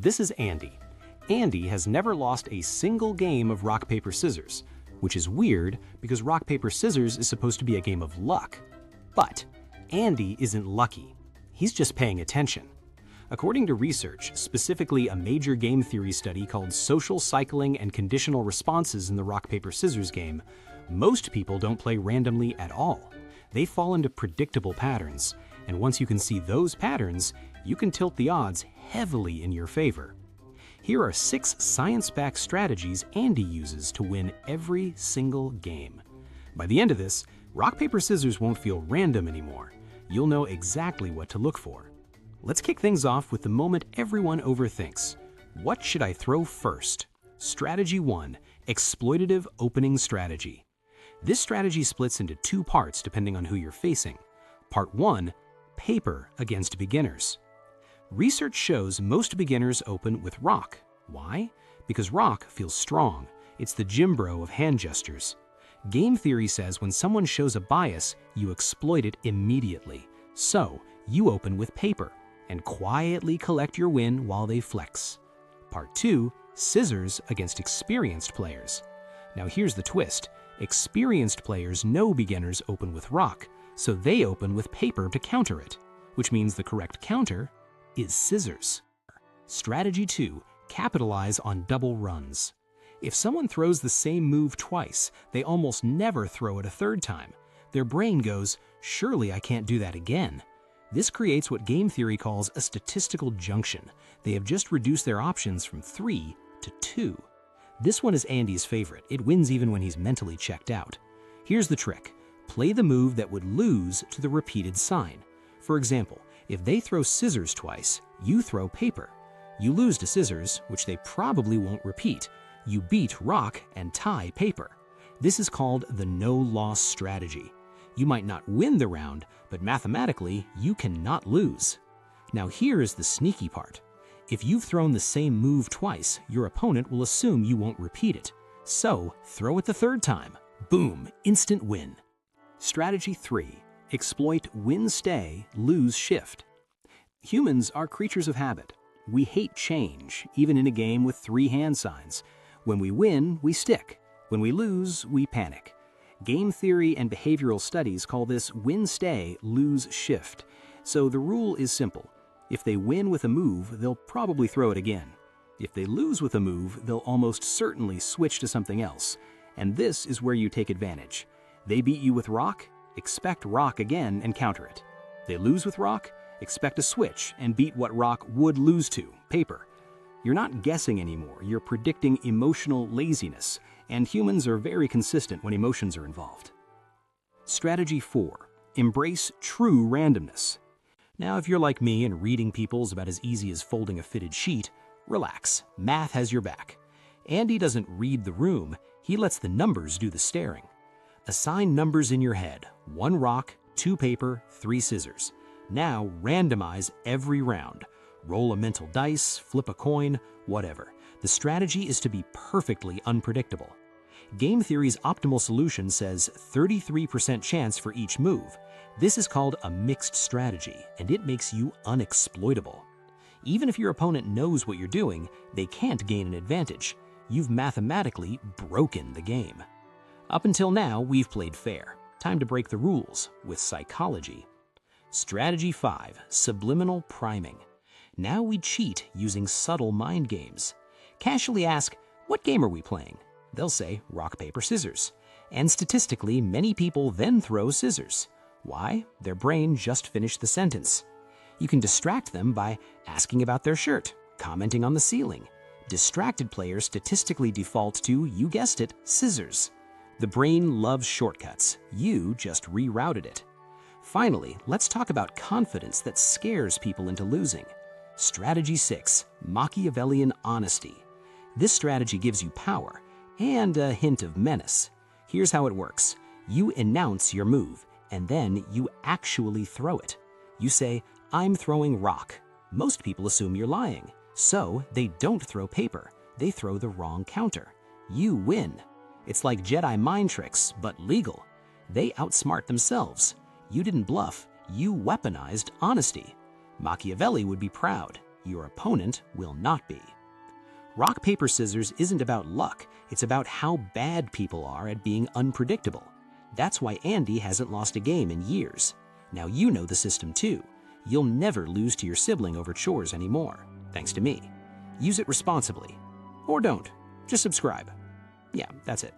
This is Andy. Andy has never lost a single game of rock, paper, scissors, which is weird because rock, paper, scissors is supposed to be a game of luck. But Andy isn't lucky. He's just paying attention. According to research, specifically a major game theory study called Social Cycling and Conditional Responses in the rock, paper, scissors game, most people don't play randomly at all. They fall into predictable patterns, and once you can see those patterns, you can tilt the odds heavily in your favor. Here are 6 science-backed strategies Andy uses to win every single game. By the end of this, rock, paper, scissors won't feel random anymore. You'll know exactly what to look for. Let's kick things off with the moment everyone overthinks. What should I throw first? Strategy 1, Exploitative Opening Strategy. This strategy splits into 2 parts depending on who you're facing. Part 1, Paper against beginners. Research shows most beginners open with rock. Why? Because rock feels strong. It's the gym bro of hand gestures. Game theory says when someone shows a bias, you exploit it immediately. So, you open with paper and quietly collect your win while they flex. Part 2, Scissors against experienced players. Now here's the twist. Experienced players know beginners open with rock, so they open with paper to counter it, which means the correct counter is scissors. Strategy 2, Capitalize on double runs. If someone throws the same move twice, they almost never throw it a third time. Their brain goes, surely I can't do that again. This creates what game theory calls a statistical junction. They have just reduced their options from 3 to 2. This one is Andy's favorite. It wins even when he's mentally checked out. Here's the trick. Play the move that would lose to the repeated sign. For example, if they throw scissors twice, you throw paper. You lose to scissors, which they probably won't repeat. You beat rock and tie paper. This is called the no-loss strategy. You might not win the round, but mathematically, you cannot lose. Now here is the sneaky part. If you've thrown the same move twice, your opponent will assume you won't repeat it. So, throw it the third time. Boom, instant win. Strategy 3, Exploit win-stay, lose-shift. Humans are creatures of habit. We hate change, even in a game with 3 hand signs. When we win, we stick. When we lose, we panic. Game theory and behavioral studies call this win-stay, lose-shift. So the rule is simple. If they win with a move, they'll probably throw it again. If they lose with a move, they'll almost certainly switch to something else. And this is where you take advantage. They beat you with rock, expect rock again and counter it. They lose with rock, expect a switch and beat what rock would lose to, paper. You're not guessing anymore, you're predicting emotional laziness, and humans are very consistent when emotions are involved. Strategy 4, Embrace true randomness. Now, if you're like me and reading people is about as easy as folding a fitted sheet, relax, math has your back. Andy doesn't read the room, he lets the numbers do the staring. Assign numbers in your head, 1 rock, 2 paper, 3 scissors. Now randomize every round. Roll a mental dice, flip a coin, whatever. The strategy is to be perfectly unpredictable. Game theory's optimal solution says 33% chance for each move. This is called a mixed strategy, and it makes you unexploitable. Even if your opponent knows what you're doing, they can't gain an advantage. You've mathematically broken the game. Up until now, we've played fair. Time to break the rules with psychology. Strategy 5, Subliminal Priming. Now we cheat using subtle mind games. Casually ask, what game are we playing? They'll say rock, paper, scissors. And statistically, many people then throw scissors. Why? Their brain just finished the sentence. You can distract them by asking about their shirt, commenting on the ceiling. Distracted players statistically default to, you guessed it, scissors. The brain loves shortcuts. You just rerouted it. Finally, let's talk about confidence that scares people into losing. Strategy 6, Machiavellian Honesty. This strategy gives you power and a hint of menace. Here's how it works. You announce your move, and then you actually throw it. You say, I'm throwing rock. Most people assume you're lying, so they don't throw paper. They throw the wrong counter. You win. It's like Jedi mind tricks, but legal. They outsmart themselves. You didn't bluff, you weaponized honesty. Machiavelli would be proud. Your opponent will not be. Rock, paper, scissors isn't about luck, it's about how bad people are at being unpredictable. That's why Andy hasn't lost a game in years. Now you know the system too. You'll never lose to your sibling over chores anymore, thanks to me. Use it responsibly. Or don't. Just subscribe. Yeah, that's it.